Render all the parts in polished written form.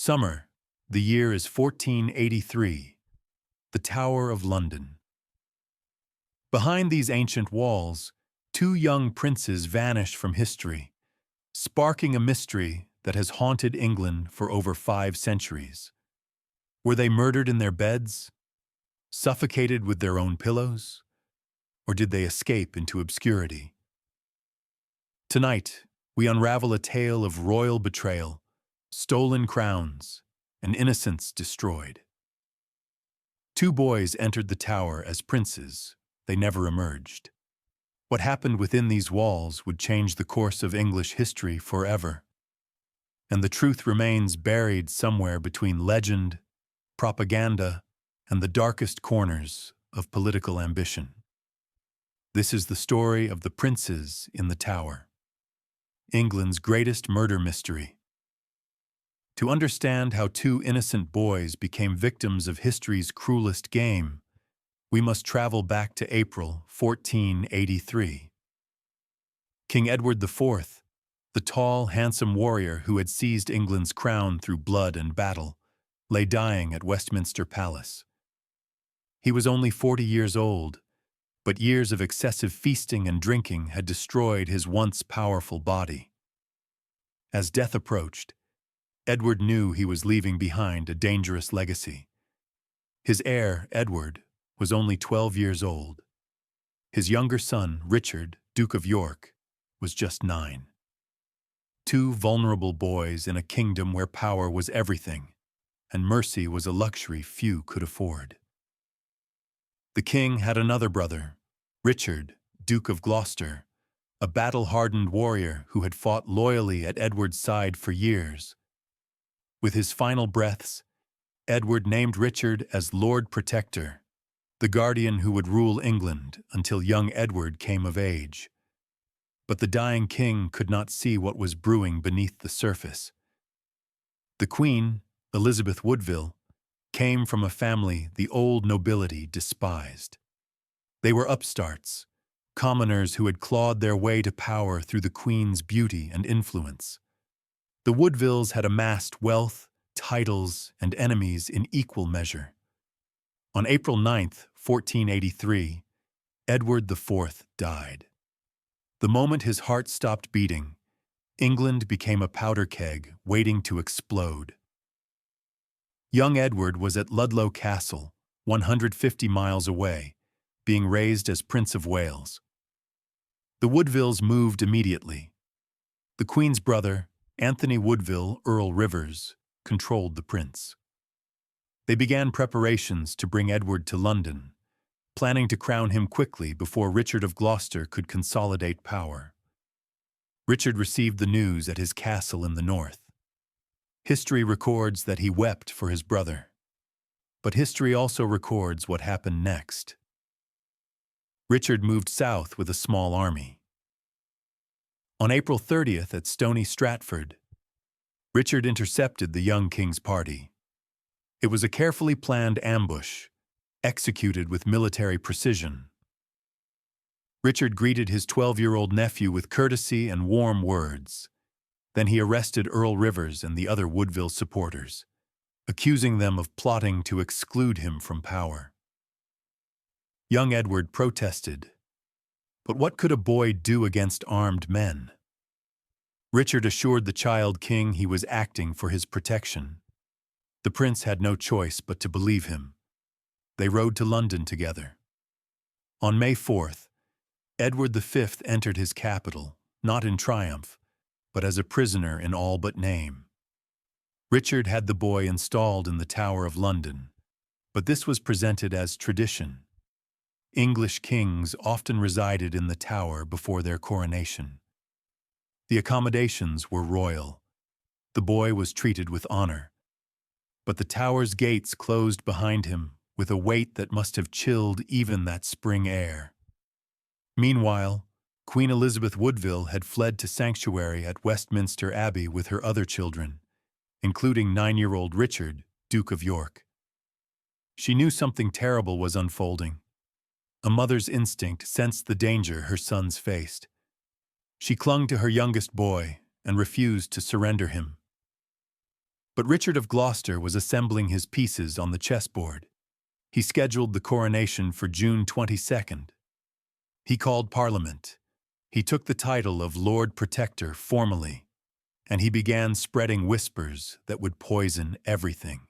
Summer. The year is 1483. The Tower of London. Behind these ancient walls, two young princes vanish from history, sparking a mystery that has haunted England for over 5 centuries. Were they murdered in their beds, suffocated with their own pillows, or did they escape into obscurity? Tonight, we unravel a tale of royal betrayal, stolen crowns, and innocence destroyed. Two boys entered the tower as princes. They never emerged. What happened within these walls would change the course of English history forever. And the truth remains buried somewhere between legend, propaganda, and the darkest corners of political ambition. This is the story of the princes in the tower, England's greatest murder mystery. To understand how two innocent boys became victims of history's cruelest game, we must travel back to April 1483. King Edward IV, the tall, handsome warrior who had seized England's crown through blood and battle, lay dying at Westminster Palace. He was only 40 years old, but years of excessive feasting and drinking had destroyed his once powerful body. As death approached, Edward knew he was leaving behind a dangerous legacy. His heir, Edward, was only 12 years old. His younger son, Richard, Duke of York, was just 9. Two vulnerable boys in a kingdom where power was everything, and mercy was a luxury few could afford. The king had another brother, Richard, Duke of Gloucester, a battle-hardened warrior who had fought loyally at Edward's side for years. With his final breaths, Edward named Richard as Lord Protector, the guardian who would rule England until young Edward came of age. But the dying king could not see what was brewing beneath the surface. The Queen, Elizabeth Woodville, came from a family the old nobility despised. They were upstarts, commoners who had clawed their way to power through the Queen's beauty and influence. The Woodvilles had amassed wealth, titles, and enemies in equal measure. On April 9, 1483, Edward IV died. The moment his heart stopped beating, England became a powder keg waiting to explode. Young Edward was at Ludlow Castle, 150 miles away, being raised as Prince of Wales. The Woodvilles moved immediately. The Queen's brother, Anthony Woodville, Earl Rivers, controlled the prince. They began preparations to bring Edward to London, planning to crown him quickly before Richard of Gloucester could consolidate power. Richard received the news at his castle in the north. History records that he wept for his brother, but history also records what happened next. Richard moved south with a small army. On April 30th at Stony Stratford, Richard intercepted the young king's party. It was a carefully planned ambush, executed with military precision. Richard greeted his 12-year-old nephew with courtesy and warm words. Then he arrested Earl Rivers and the other Woodville supporters, accusing them of plotting to exclude him from power. Young Edward protested, but what could a boy do against armed men? Richard assured the child king he was acting for his protection. The prince had no choice but to believe him. They rode to London together. On May 4th, Edward V entered his capital, not in triumph, but as a prisoner in all but name. Richard had the boy installed in the Tower of London, but this was presented as tradition. English kings often resided in the Tower before their coronation. The accommodations were royal. The boy was treated with honor. But the Tower's gates closed behind him with a weight that must have chilled even that spring air. Meanwhile, Queen Elizabeth Woodville had fled to sanctuary at Westminster Abbey with her other children, including 9-year-old Richard, Duke of York. She knew something terrible was unfolding. A mother's instinct sensed the danger her sons faced. She clung to her youngest boy and refused to surrender him. But Richard of Gloucester was assembling his pieces on the chessboard. He scheduled the coronation for June 22nd. He called Parliament. He took the title of Lord Protector formally, and he began spreading whispers that would poison everything.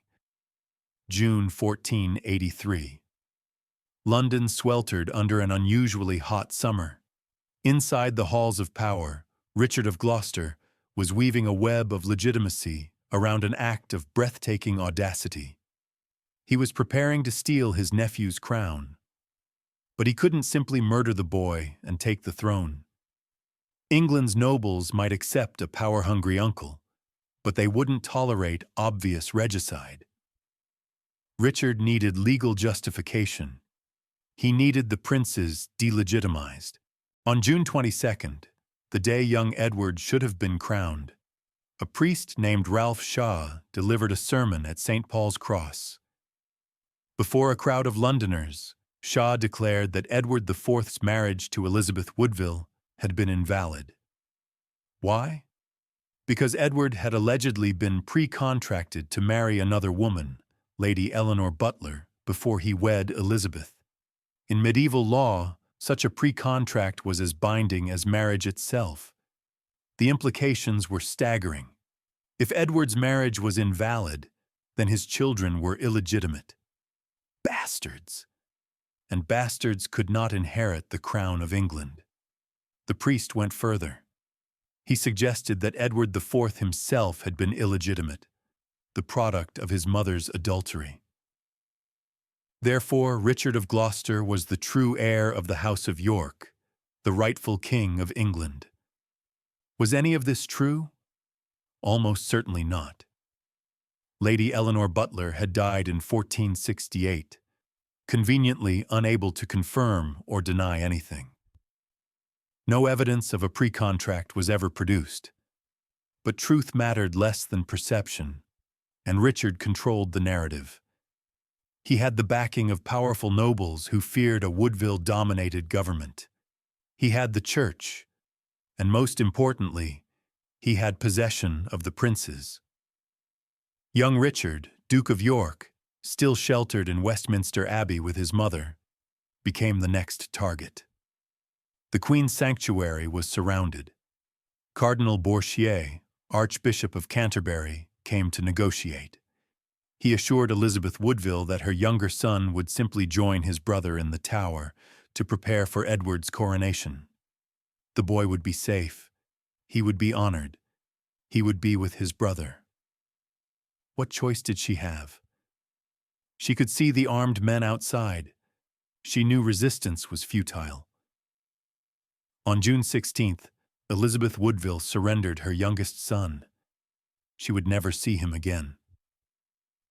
June 1483. London sweltered under an unusually hot summer. Inside the halls of power, Richard of Gloucester was weaving a web of legitimacy around an act of breathtaking audacity. He was preparing to steal his nephew's crown. But he couldn't simply murder the boy and take the throne. England's nobles might accept a power-hungry uncle, but they wouldn't tolerate obvious regicide. Richard needed legal justification. He needed the princes delegitimized. On June 22nd, the day young Edward should have been crowned, a priest named Ralph Shaw delivered a sermon at St. Paul's Cross. Before a crowd of Londoners, Shaw declared that Edward IV's marriage to Elizabeth Woodville had been invalid. Why? Because Edward had allegedly been pre-contracted to marry another woman, Lady Eleanor Butler, before he wed Elizabeth. In medieval law, such a pre-contract was as binding as marriage itself. The implications were staggering. If Edward's marriage was invalid, then his children were illegitimate. Bastards! And bastards could not inherit the crown of England. The priest went further. He suggested that Edward IV himself had been illegitimate, the product of his mother's adultery. Therefore, Richard of Gloucester was the true heir of the House of York, the rightful king of England. Was any of this true? Almost certainly not. Lady Eleanor Butler had died in 1468, conveniently unable to confirm or deny anything. No evidence of a pre-contract was ever produced. But truth mattered less than perception, and Richard controlled the narrative. He had the backing of powerful nobles who feared a Woodville-dominated government. He had the church, and most importantly, he had possession of the princes. Young Richard, Duke of York, still sheltered in Westminster Abbey with his mother, became the next target. The Queen's sanctuary was surrounded. Cardinal Bourchier, Archbishop of Canterbury, came to negotiate. He assured Elizabeth Woodville that her younger son would simply join his brother in the Tower to prepare for Edward's coronation. The boy would be safe. He would be honored. He would be with his brother. What choice did she have? She could see the armed men outside. She knew resistance was futile. On June 16th, Elizabeth Woodville surrendered her youngest son. She would never see him again.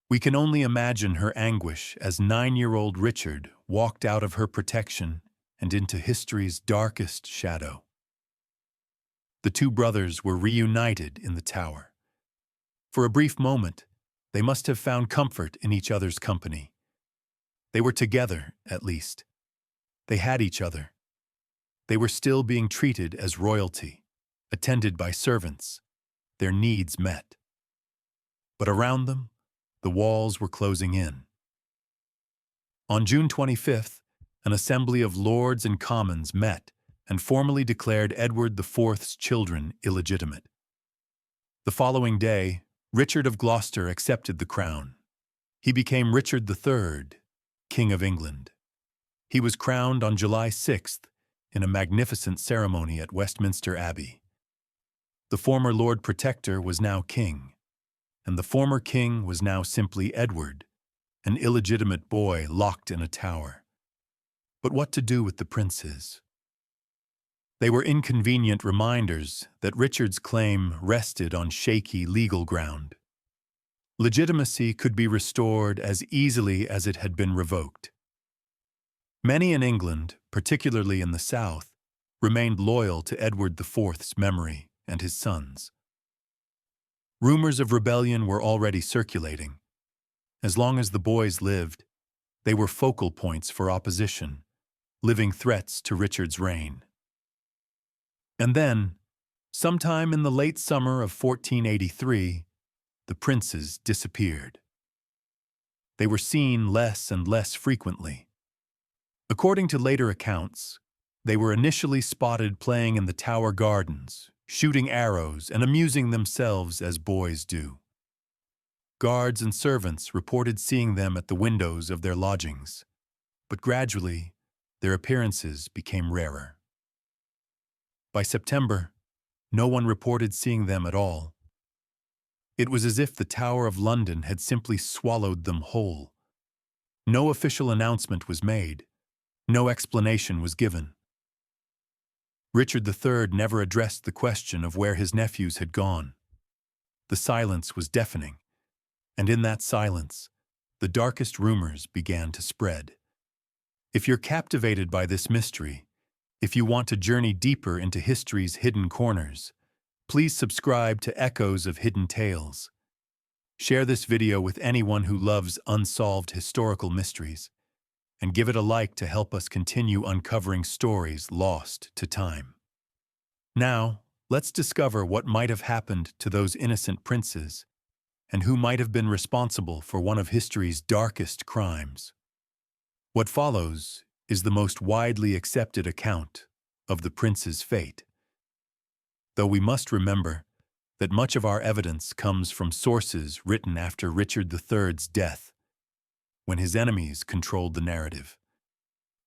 We can only imagine her anguish as 9-year-old Richard walked out of her protection and into history's darkest shadow. The two brothers were reunited in the Tower. For a brief moment, they must have found comfort in each other's company. They were together, at least. They had each other. They were still being treated as royalty, attended by servants, their needs met. But around them, the walls were closing in. On June 25th, an assembly of lords and commons met and formally declared Edward IV's children illegitimate. The following day, Richard of Gloucester accepted the crown. He became Richard III, King of England. He was crowned on July 6th in a magnificent ceremony at Westminster Abbey. The former Lord Protector was now king, and the former king was now simply Edward, an illegitimate boy locked in a tower. But what to do with the princes? They were inconvenient reminders that Richard's claim rested on shaky legal ground. Legitimacy could be restored as easily as it had been revoked. Many in England, particularly in the South, remained loyal to Edward IV's memory and his sons. Rumors of rebellion were already circulating. As long as the boys lived, they were focal points for opposition, living threats to Richard's reign. And then, sometime in the late summer of 1483, the princes disappeared. They were seen less and less frequently. According to later accounts, they were initially spotted playing in the Tower gardens, shooting arrows and amusing themselves as boys do. Guards and servants reported seeing them at the windows of their lodgings, but gradually, their appearances became rarer. By September, no one reported seeing them at all. It was as if the Tower of London had simply swallowed them whole. No official announcement was made. No explanation was given. Richard III never addressed the question of where his nephews had gone. The silence was deafening, and in that silence, the darkest rumors began to spread. If you're captivated by this mystery, if you want to journey deeper into history's hidden corners, please subscribe to Echoes of Hidden Tales. Share this video with anyone who loves unsolved historical mysteries, and give it a like to help us continue uncovering stories lost to time. Now, let's discover what might have happened to those innocent princes, and who might have been responsible for one of history's darkest crimes. What follows is the most widely accepted account of the prince's fate. Though we must remember that much of our evidence comes from sources written after Richard III's death, when his enemies controlled the narrative.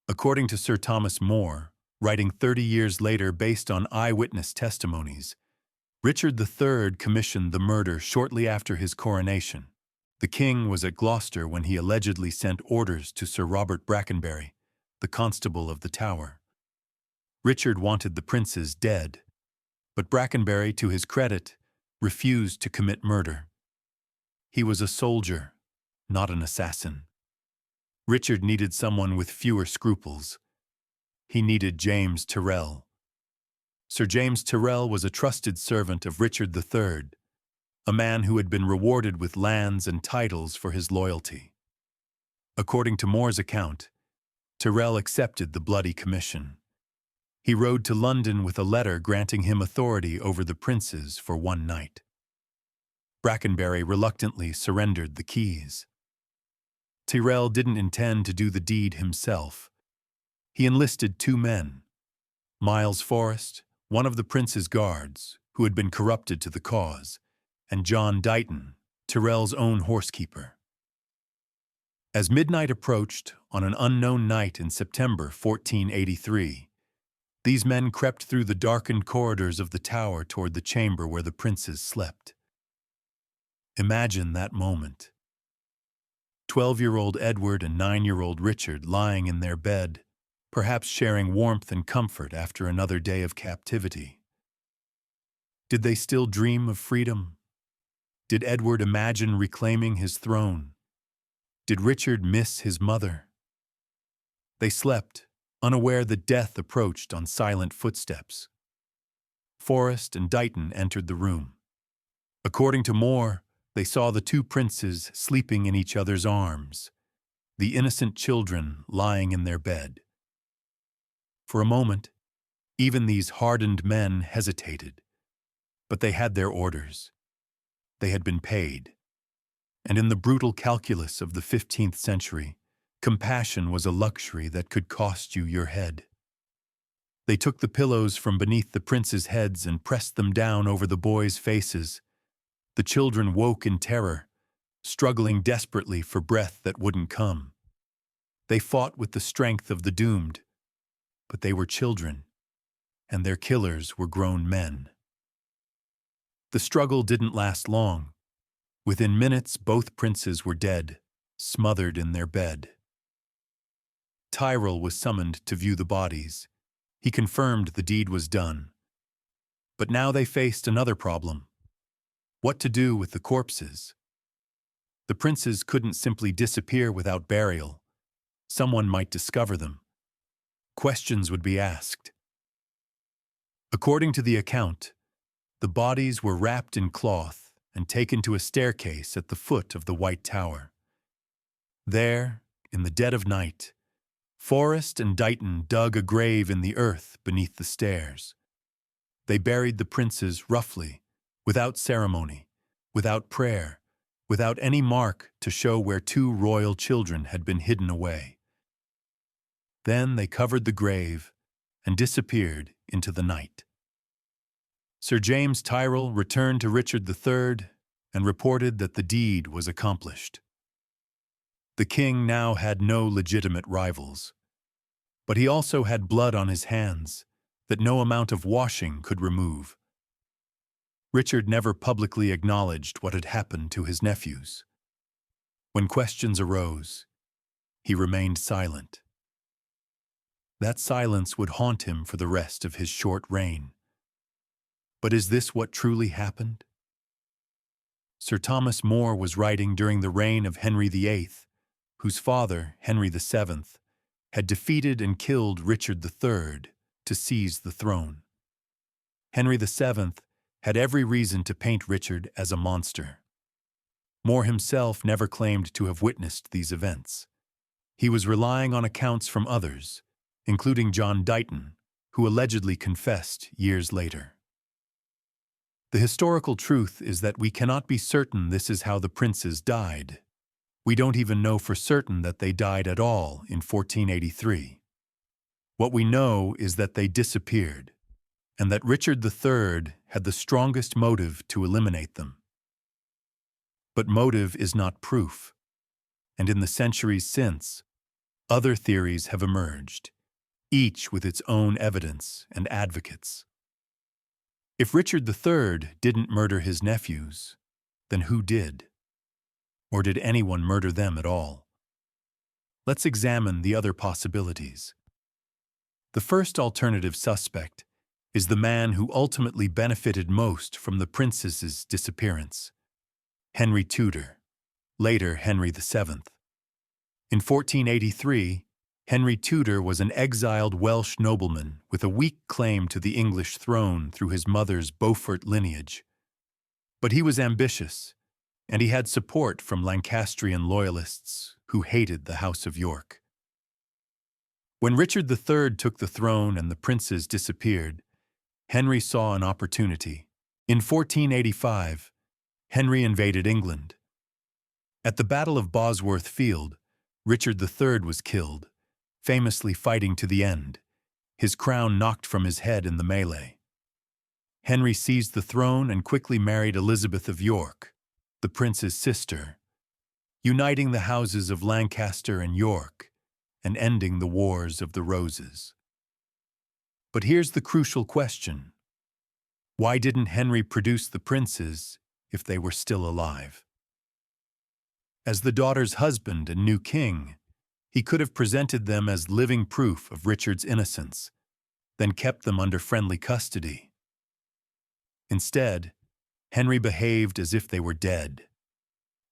According to Sir Thomas More, writing 30 years later based on eyewitness testimonies, Richard III commissioned the murder shortly after his coronation. The king was at Gloucester when he allegedly sent orders to Sir Robert Brackenbury, the constable of the Tower. Richard wanted the princes dead, but Brackenbury, to his credit, refused to commit murder. He was a soldier, not an assassin. Richard needed someone with fewer scruples. He needed James Tyrrell. Sir James Tyrrell was a trusted servant of Richard III, a man who had been rewarded with lands and titles for his loyalty. According to More's account, Tyrrell accepted the bloody commission. He rode to London with a letter granting him authority over the princes for one night. Brackenbury reluctantly surrendered the keys. Tyrrell didn't intend to do the deed himself. He enlisted two men, Miles Forrest, one of the prince's guards, who had been corrupted to the cause, and John Dighton, Tyrrell's own horsekeeper. As midnight approached on an unknown night in September 1483, these men crept through the darkened corridors of the Tower toward the chamber where the princes slept. Imagine that moment. 12-year-old Edward and 9-year-old Richard lying in their bed, perhaps sharing warmth and comfort after another day of captivity. Did they still dream of freedom? Did Edward imagine reclaiming his throne? Did Richard miss his mother? They slept, unaware that death approached on silent footsteps. Forrest and Dighton entered the room. According to More, they saw the two princes sleeping in each other's arms, the innocent children lying in their bed. For a moment, even these hardened men hesitated, but they had their orders. They had been paid. And in the brutal calculus of the 15th century, compassion was a luxury that could cost you your head. They took the pillows from beneath the princes' heads and pressed them down over the boys' faces. The children woke in terror, struggling desperately for breath that wouldn't come. They fought with the strength of the doomed, but they were children, and their killers were grown men. The struggle didn't last long. Within minutes, both princes were dead, smothered in their bed. Tyrrell was summoned to view the bodies. He confirmed the deed was done. But now they faced another problem. What to do with the corpses? The princes couldn't simply disappear without burial. Someone might discover them. Questions would be asked. According to the account, the bodies were wrapped in cloth and taken to a staircase at the foot of the White Tower. There, in the dead of night, Forrest and Dighton dug a grave in the earth beneath the stairs. They buried the princes roughly, without ceremony, without prayer, without any mark to show where two royal children had been hidden away. Then they covered the grave and disappeared into the night. Sir James Tyrrell returned to Richard III and reported that the deed was accomplished. The king now had no legitimate rivals, but he also had blood on his hands that no amount of washing could remove. Richard never publicly acknowledged what had happened to his nephews. When questions arose, he remained silent. That silence would haunt him for the rest of his short reign. But is this what truly happened? Sir Thomas More was writing during the reign of Henry VIII, whose father, Henry VII, had defeated and killed Richard III to seize the throne. Henry VII had every reason to paint Richard as a monster. More himself never claimed to have witnessed these events. He was relying on accounts from others, including John Dighton, who allegedly confessed years later. The historical truth is that we cannot be certain this is how the princes died. We don't even know for certain that they died at all in 1483. What we know is that they disappeared, and that Richard III had the strongest motive to eliminate them. But motive is not proof, and in the centuries since, other theories have emerged, each with its own evidence and advocates. If Richard III didn't murder his nephews, then who did? Or did anyone murder them at all? Let's examine the other possibilities. The first alternative suspect is the man who ultimately benefited most from the princesses' disappearance, Henry Tudor, later Henry VII. In 1483, Henry Tudor was an exiled Welsh nobleman with a weak claim to the English throne through his mother's Beaufort lineage. But he was ambitious, and he had support from Lancastrian loyalists who hated the House of York. When Richard III took the throne and the princes disappeared, Henry saw an opportunity. In 1485, Henry invaded England. At the Battle of Bosworth Field, Richard III was killed, famously fighting to the end, his crown knocked from his head in the melee. Henry seized the throne and quickly married Elizabeth of York, the prince's sister, uniting the houses of Lancaster and York and ending the Wars of the Roses. But here's the crucial question. Why didn't Henry produce the princes if they were still alive? As the daughter's husband and new king, he could have presented them as living proof of Richard's innocence, then kept them under friendly custody. Instead, Henry behaved as if they were dead.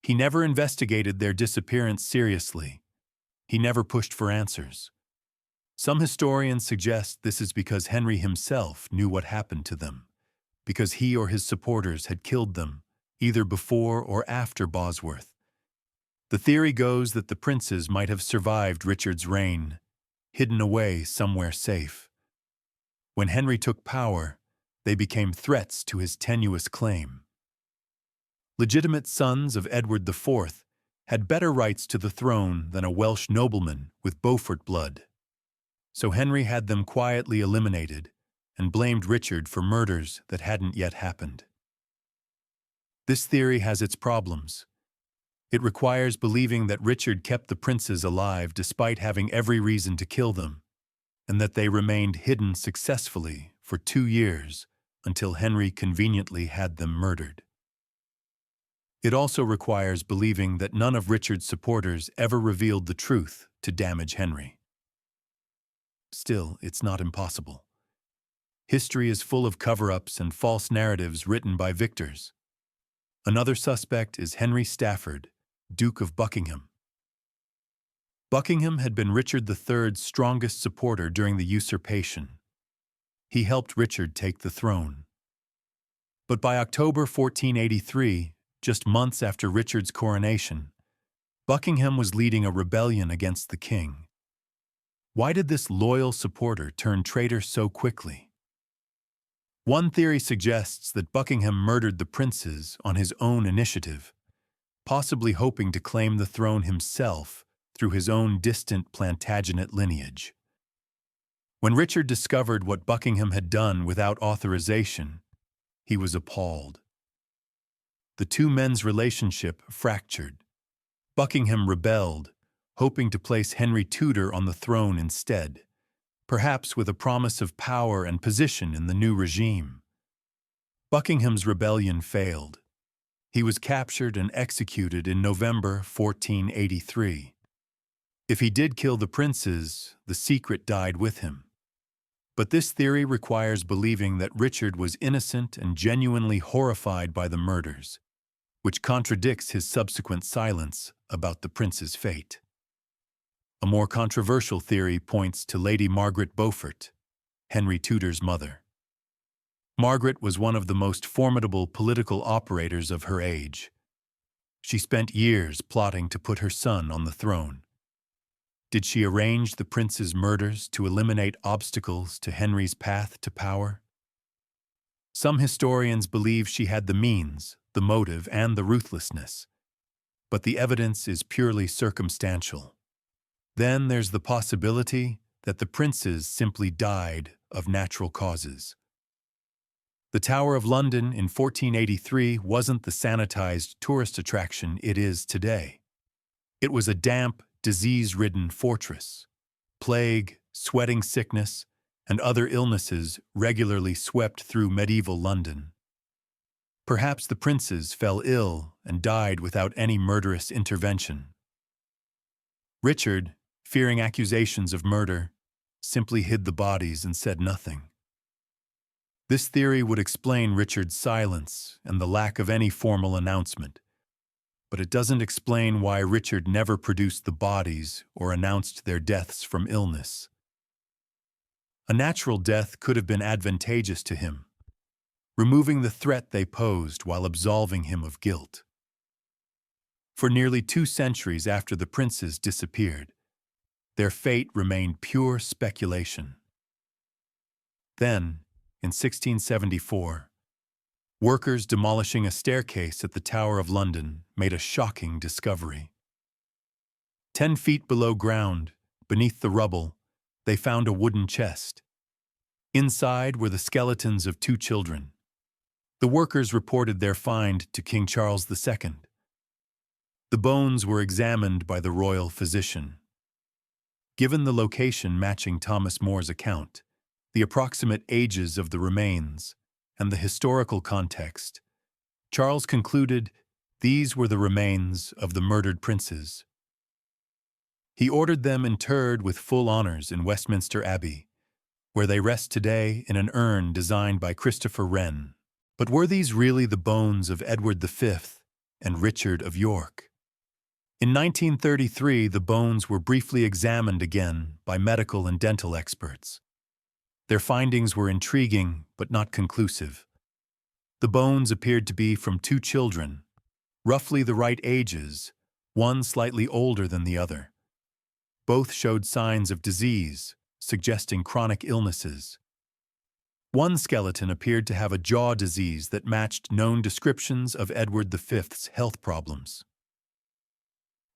He never investigated their disappearance seriously. He never pushed for answers. Some historians suggest this is because Henry himself knew what happened to them, because he or his supporters had killed them, either before or after Bosworth. The theory goes that the princes might have survived Richard's reign, hidden away somewhere safe. When Henry took power, they became threats to his tenuous claim. Legitimate sons of Edward IV had better rights to the throne than a Welsh nobleman with Beaufort blood. So Henry had them quietly eliminated and blamed Richard for murders that hadn't yet happened. This theory has its problems. It requires believing that Richard kept the princes alive despite having every reason to kill them, and that they remained hidden successfully for 2 years until Henry conveniently had them murdered. It also requires believing that none of Richard's supporters ever revealed the truth to damage Henry. Still, it's not impossible. History is full of cover-ups and false narratives written by victors. Another suspect is Henry Stafford, Duke of Buckingham. Buckingham had been Richard III's strongest supporter during the usurpation. He helped Richard take the throne. But by October 1483, just months after Richard's coronation, Buckingham was leading a rebellion against the king. Why did this loyal supporter turn traitor so quickly? One theory suggests that Buckingham murdered the princes on his own initiative, possibly hoping to claim the throne himself through his own distant Plantagenet lineage. When Richard discovered what Buckingham had done without authorization, he was appalled. The two men's relationship fractured. Buckingham rebelled, hoping to place Henry Tudor on the throne instead, perhaps with a promise of power and position in the new regime. Buckingham's rebellion failed. He was captured and executed in November 1483. If he did kill the princes, the secret died with him. But this theory requires believing that Richard was innocent and genuinely horrified by the murders, which contradicts his subsequent silence about the prince's fate. A more controversial theory points to Lady Margaret Beaufort, Henry Tudor's mother. Margaret was one of the most formidable political operators of her age. She spent years plotting to put her son on the throne. Did she arrange the prince's murders to eliminate obstacles to Henry's path to power? Some historians believe she had the means, the motive, and the ruthlessness, but the evidence is purely circumstantial. Then there's the possibility that the princes simply died of natural causes. The Tower of London in 1483 wasn't the sanitized tourist attraction it is today. It was a damp, disease-ridden fortress. Plague, sweating sickness, and other illnesses regularly swept through medieval London. Perhaps the princes fell ill and died without any murderous intervention. Richard, fearing accusations of murder, simply hid the bodies and said nothing. This theory would explain Richard's silence and the lack of any formal announcement, but it doesn't explain why Richard never produced the bodies or announced their deaths from illness. A natural death could have been advantageous to him, removing the threat they posed while absolving him of guilt. For nearly 2 centuries after the princes disappeared, their fate remained pure speculation. Then, in 1674, workers demolishing a staircase at the Tower of London made a shocking discovery. 10 feet below ground, beneath the rubble, they found a wooden chest. Inside were the skeletons of 2 children. The workers reported their find to King Charles II. The bones were examined by the royal physician. Given the location matching Thomas More's account, the approximate ages of the remains, and the historical context, Charles concluded these were the remains of the murdered princes. He ordered them interred with full honors in Westminster Abbey, where they rest today in an urn designed by Christopher Wren. But were these really the bones of Edward V and Richard of York? In 1933, the bones were briefly examined again by medical and dental experts. Their findings were intriguing but not conclusive. The bones appeared to be from 2 children, roughly the right ages, one slightly older than the other. Both showed signs of disease, suggesting chronic illnesses. One skeleton appeared to have a jaw disease that matched known descriptions of Edward V's health problems.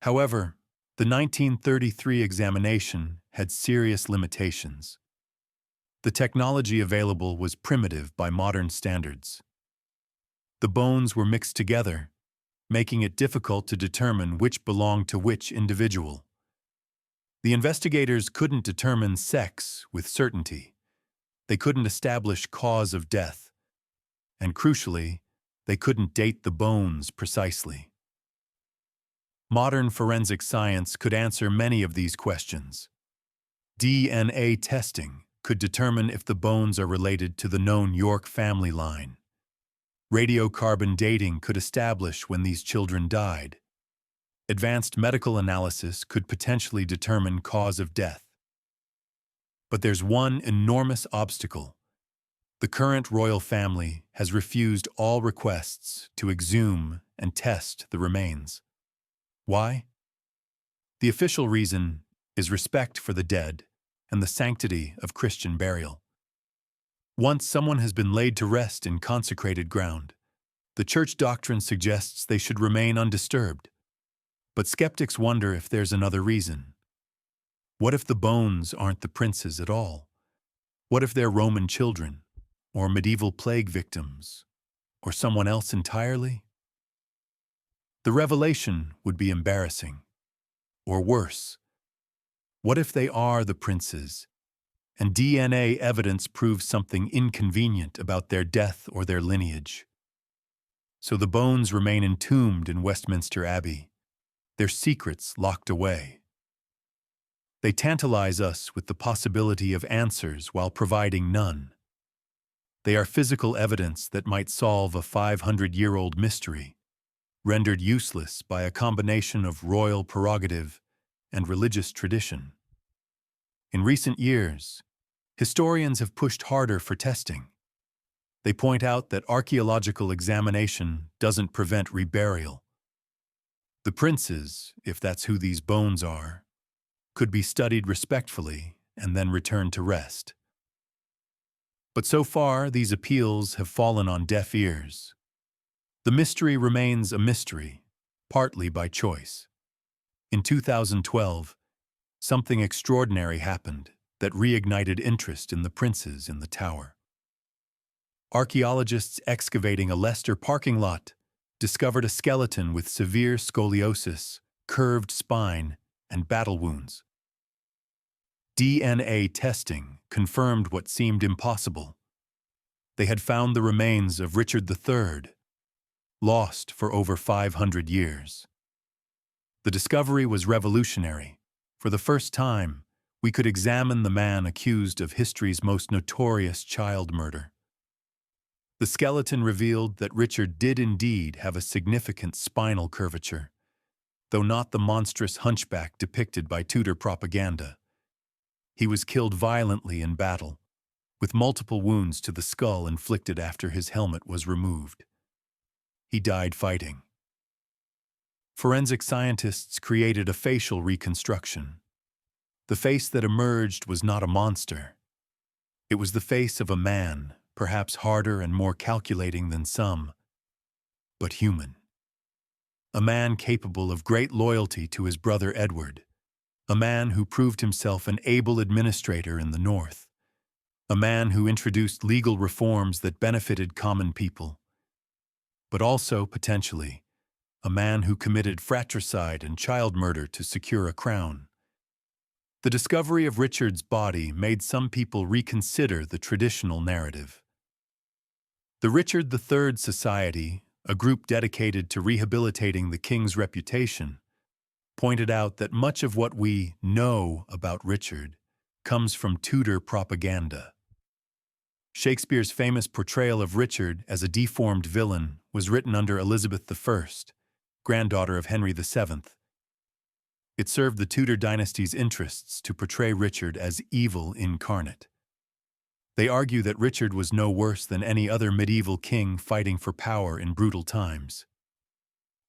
However, the 1933 examination had serious limitations. The technology available was primitive by modern standards. The bones were mixed together, making it difficult to determine which belonged to which individual. The investigators couldn't determine sex with certainty. They couldn't establish cause of death. And crucially, they couldn't date the bones precisely. Modern forensic science could answer many of these questions. DNA testing could determine if the bones are related to the known York family line. Radiocarbon dating could establish when these children died. Advanced medical analysis could potentially determine cause of death. But there's one enormous obstacle. The current royal family has refused all requests to exhume and test the remains. Why? The official reason is respect for the dead and the sanctity of Christian burial. Once someone has been laid to rest in consecrated ground, the church doctrine suggests they should remain undisturbed. But skeptics wonder if there's another reason. What if the bones aren't the princes at all? What if they're Roman children, or medieval plague victims, or someone else entirely? The revelation would be embarrassing. Or worse, what if they are the princes, and DNA evidence proves something inconvenient about their death or their lineage? So the bones remain entombed in Westminster Abbey, their secrets locked away. They tantalize us with the possibility of answers while providing none. They are physical evidence that might solve a 500-year-old mystery, rendered useless by a combination of royal prerogative and religious tradition. In recent years, historians have pushed harder for testing. They point out that archaeological examination doesn't prevent reburial. The princes, if that's who these bones are, could be studied respectfully and then returned to rest. But so far, these appeals have fallen on deaf ears. The mystery remains a mystery, partly by choice. In 2012, something extraordinary happened that reignited interest in the princes in the tower. Archaeologists excavating a Leicester parking lot discovered a skeleton with severe scoliosis, curved spine, and battle wounds. DNA testing confirmed what seemed impossible. They had found the remains of Richard III, lost for over 500 years. The discovery was revolutionary. For the first time, we could examine the man accused of history's most notorious child murder. The skeleton revealed that Richard did indeed have a significant spinal curvature, though not the monstrous hunchback depicted by Tudor propaganda. He was killed violently in battle, with multiple wounds to the skull inflicted after his helmet was removed. He died fighting. Forensic scientists created a facial reconstruction. The face that emerged was not a monster. It was the face of a man, perhaps harder and more calculating than some, but human. A man capable of great loyalty to his brother Edward. A man who proved himself an able administrator in the North. A man who introduced legal reforms that benefited common people. But also, potentially, a man who committed fratricide and child murder to secure a crown. The discovery of Richard's body made some people reconsider the traditional narrative. The Richard III Society, a group dedicated to rehabilitating the king's reputation, pointed out that much of what we know about Richard comes from Tudor propaganda. Shakespeare's famous portrayal of Richard as a deformed villain was written under Elizabeth I, granddaughter of Henry VII. It served the Tudor dynasty's interests to portray Richard as evil incarnate. They argue that Richard was no worse than any other medieval king fighting for power in brutal times.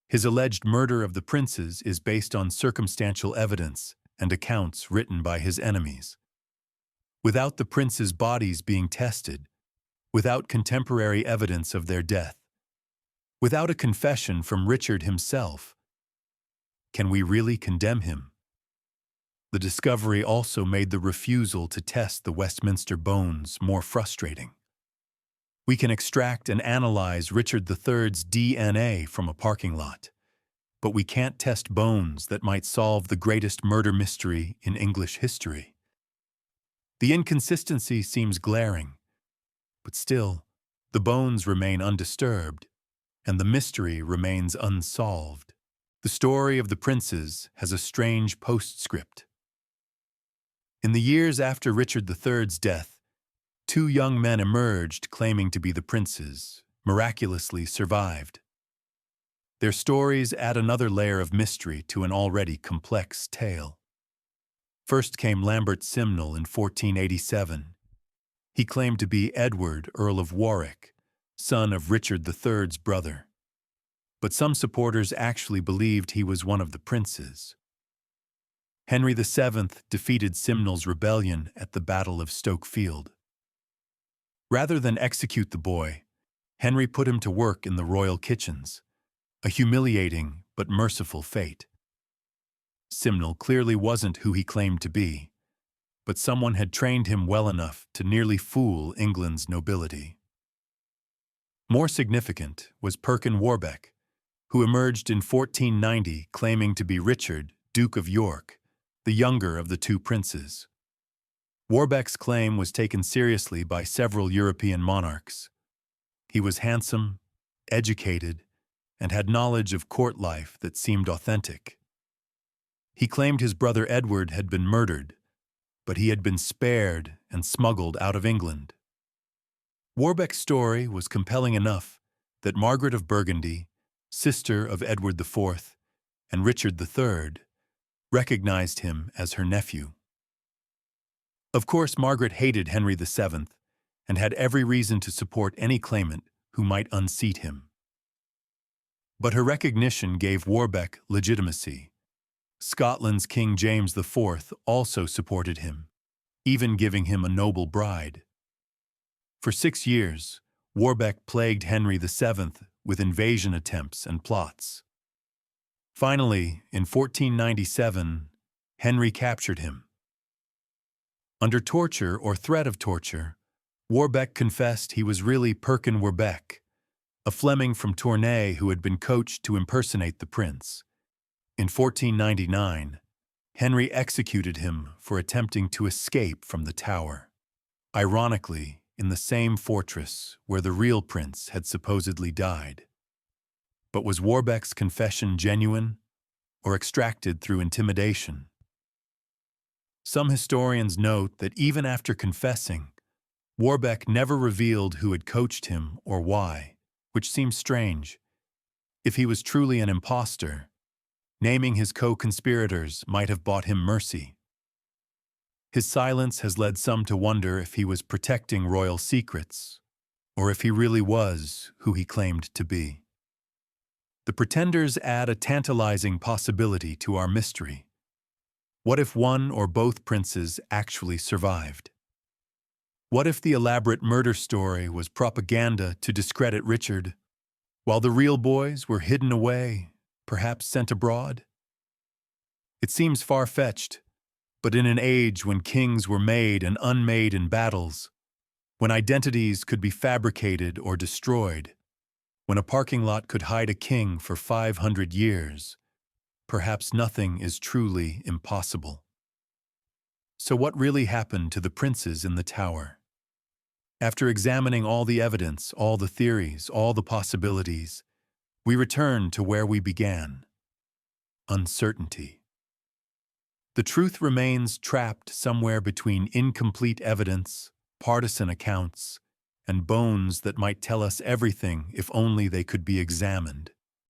His alleged murder of the princes is based on circumstantial evidence and accounts written by his enemies. Without the princes' bodies being tested, without contemporary evidence of their death, without a confession from Richard himself, can we really condemn him? The discovery also made the refusal to test the Westminster bones more frustrating. We can extract and analyze Richard III's DNA from a parking lot, but we can't test bones that might solve the greatest murder mystery in English history. The inconsistency seems glaring, but still, the bones remain undisturbed, and the mystery remains unsolved. The story of the princes has a strange postscript. In the years after Richard III's death, 2 young men emerged claiming to be the princes, miraculously survived. Their stories add another layer of mystery to an already complex tale. First came Lambert Simnel in 1487. He claimed to be Edward, Earl of Warwick, son of Richard III's brother. But some supporters actually believed he was one of the princes. Henry VII defeated Simnel's rebellion at the Battle of Stoke Field. Rather than execute the boy, Henry put him to work in the royal kitchens, a humiliating but merciful fate. Simnel clearly wasn't who he claimed to be, but someone had trained him well enough to nearly fool England's nobility. More significant was Perkin Warbeck, who emerged in 1490 claiming to be Richard, Duke of York, the younger of the two princes. Warbeck's claim was taken seriously by several European monarchs. He was handsome, educated, and had knowledge of court life that seemed authentic. He claimed his brother Edward had been murdered, but he had been spared and smuggled out of England. Warbeck's story was compelling enough that Margaret of Burgundy, sister of Edward IV, and Richard III, recognized him as her nephew. Of course, Margaret hated Henry VII and had every reason to support any claimant who might unseat him. But her recognition gave Warbeck legitimacy. Scotland's King James IV also supported him, even giving him a noble bride. For 6 years, Warbeck plagued Henry VII with invasion attempts and plots. Finally, in 1497, Henry captured him. Under torture or threat of torture, Warbeck confessed he was really Perkin Warbeck, a Fleming from Tournai who had been coached to impersonate the prince. In 1499, Henry executed him for attempting to escape from the Tower, ironically in the same fortress where the real prince had supposedly died. But was Warbeck's confession genuine or extracted through intimidation? Some historians note that even after confessing, Warbeck never revealed who had coached him or why, which seems strange. If he was truly an impostor, naming his co-conspirators might have bought him mercy. His silence has led some to wonder if he was protecting royal secrets, or if he really was who he claimed to be. The pretenders add a tantalizing possibility to our mystery. What if one or both princes actually survived? What if the elaborate murder story was propaganda to discredit Richard, while the real boys were hidden away, perhaps sent abroad? It seems far-fetched, but in an age when kings were made and unmade in battles, when identities could be fabricated or destroyed, when a parking lot could hide a king for 500 years, perhaps nothing is truly impossible. So what really happened to the princes in the Tower? After examining all the evidence, all the theories, all the possibilities, we return to where we began: uncertainty. The truth remains trapped somewhere between incomplete evidence, partisan accounts, and bones that might tell us everything if only they could be examined.